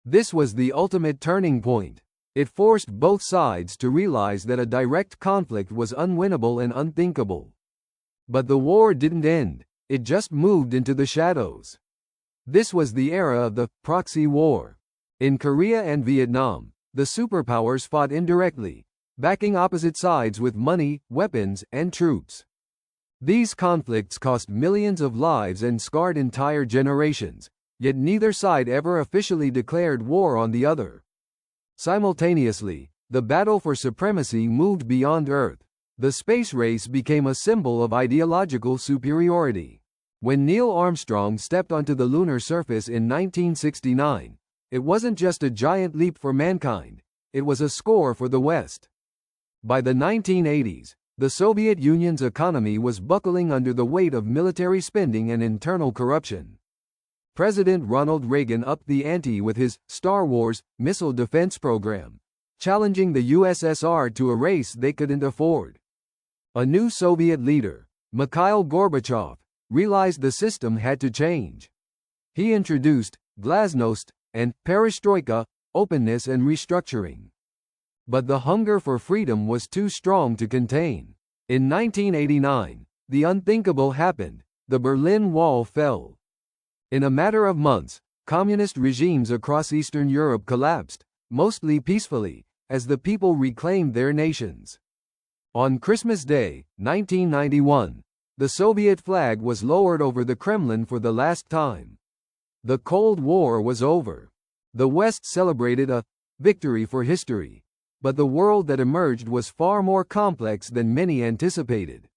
This was the ultimate turning point. It forced both sides to realize that a direct conflict was unwinnable and unthinkable. But the war didn't end, it just moved into the shadows. This was the era of the proxy war. In Korea and Vietnam, the superpowers fought indirectly, backing opposite sides with money, weapons, and troops. These conflicts cost millions of lives and scarred entire generations, yet neither side ever officially declared war on the other. Simultaneously, the battle for supremacy moved beyond Earth. The space race became a symbol of ideological superiority. When Neil Armstrong stepped onto the lunar surface in 1969, it wasn't just a giant leap for mankind, it was a score for the West. By the 1980s, the Soviet Union's economy was buckling under the weight of military spending and internal corruption. President Ronald Reagan upped the ante with his Star Wars missile defense program, challenging the USSR to a race they couldn't afford. A new Soviet leader, Mikhail Gorbachev, realized the system had to change. He introduced glasnost and perestroika, openness and restructuring. But the hunger for freedom was too strong to contain. In 1989, the unthinkable happened. The Berlin Wall fell. In a matter of months, communist regimes across Eastern Europe collapsed, mostly peacefully, as the people reclaimed their nations. On Christmas Day, 1991, the Soviet flag was lowered over the Kremlin for the last time. The Cold War was over. The West celebrated a victory for history, but the world that emerged was far more complex than many anticipated.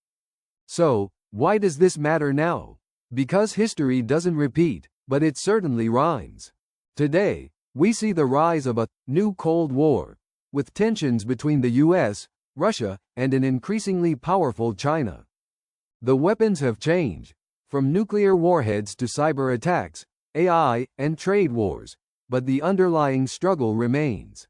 So, why does this matter now? Because history doesn't repeat, but it certainly rhymes. Today, we see the rise of a new Cold War, with tensions between the US, Russia, and an increasingly powerful China. The weapons have changed, from nuclear warheads to cyber attacks, AI, and trade wars, but the underlying struggle remains.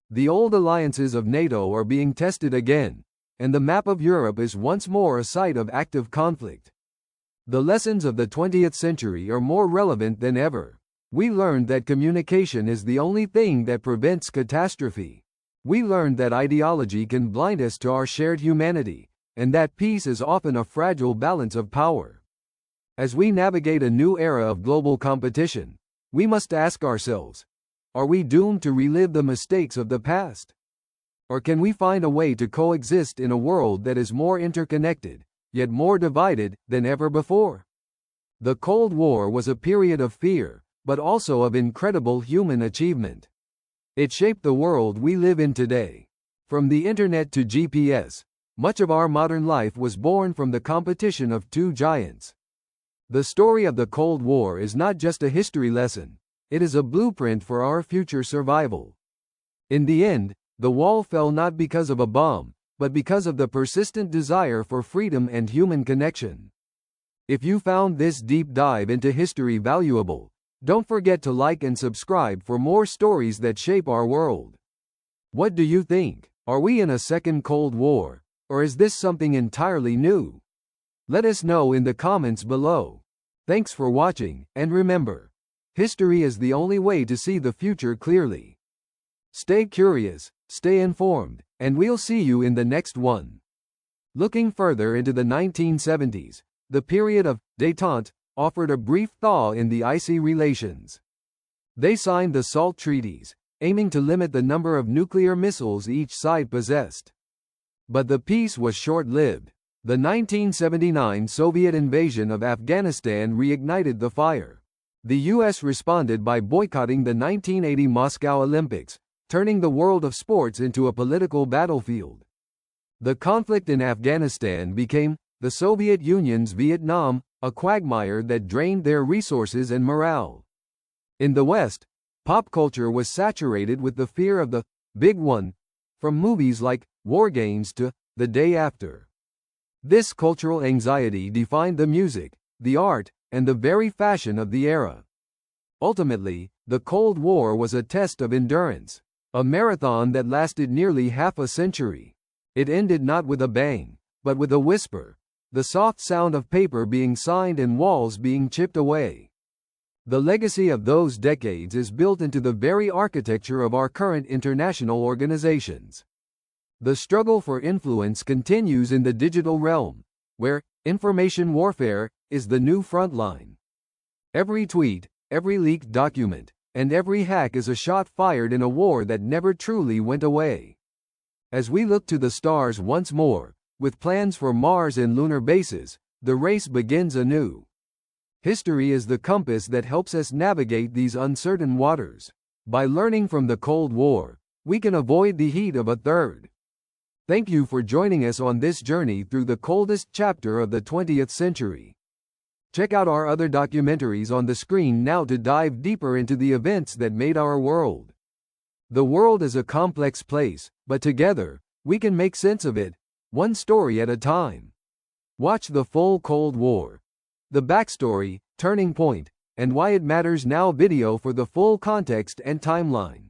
The old alliances of NATO are being tested again, and the map of Europe is once more a site of active conflict. The lessons of the 20th century are more relevant than ever. We learned that communication is the only thing that prevents catastrophe. We learned that ideology can blind us to our shared humanity, and that peace is often a fragile balance of power. As we navigate a new era of global competition, we must ask ourselves, are we doomed to relive the mistakes of the past? Or can we find a way to coexist in a world that is more interconnected, yet more divided, than ever before? The Cold War was a period of fear, but also of incredible human achievement. It shaped the world we live in today. From the internet to GPS, much of our modern life was born from the competition of two giants. The story of the Cold War is not just a history lesson, it is a blueprint for our future survival. In the end, the wall fell not because of a bomb, but because of the persistent desire for freedom and human connection. If you found this deep dive into history valuable, don't forget to like and subscribe for more stories that shape our world. What do you think? Are we in a second Cold War, or is this something entirely new? Let us know in the comments below. Thanks for watching, and remember, history is the only way to see the future clearly. Stay curious, stay informed, and we'll see you in the next one. Looking further into the 1970s, the period of détente offered a brief thaw in the icy relations. They signed the SALT treaties, aiming to limit the number of nuclear missiles each side possessed. But the peace was short-lived. The 1979 Soviet invasion of Afghanistan reignited the fire. The US responded by boycotting the 1980 Moscow Olympics, turning the world of sports into a political battlefield. The conflict in Afghanistan became the Soviet Union's Vietnam, a quagmire that drained their resources and morale. In the West, pop culture was saturated with the fear of the big one, from movies like War Games to The Day After. This cultural anxiety defined the music, the art, and the very fashion of the era. Ultimately, the Cold War was a test of endurance, a marathon that lasted nearly half a century. It ended not with a bang, but with a whisper, the soft sound of paper being signed and walls being chipped away. The legacy of those decades is built into the very architecture of our current international organizations. The struggle for influence continues in the digital realm, where information warfare is the new frontline. Every tweet, every leaked document, and every hack is a shot fired in a war that never truly went away. As we look to the stars once more, with plans for Mars and lunar bases, the race begins anew. History is the compass that helps us navigate these uncertain waters. By learning from the Cold War, we can avoid the heat of a third. Thank you for joining us on this journey through the coldest chapter of the 20th century. Check out our other documentaries on the screen now to dive deeper into the events that made our world. The world is a complex place, but together, we can make sense of it, one story at a time. Watch the full Cold War, the backstory, turning point, and why it matters now video for the full context and timeline.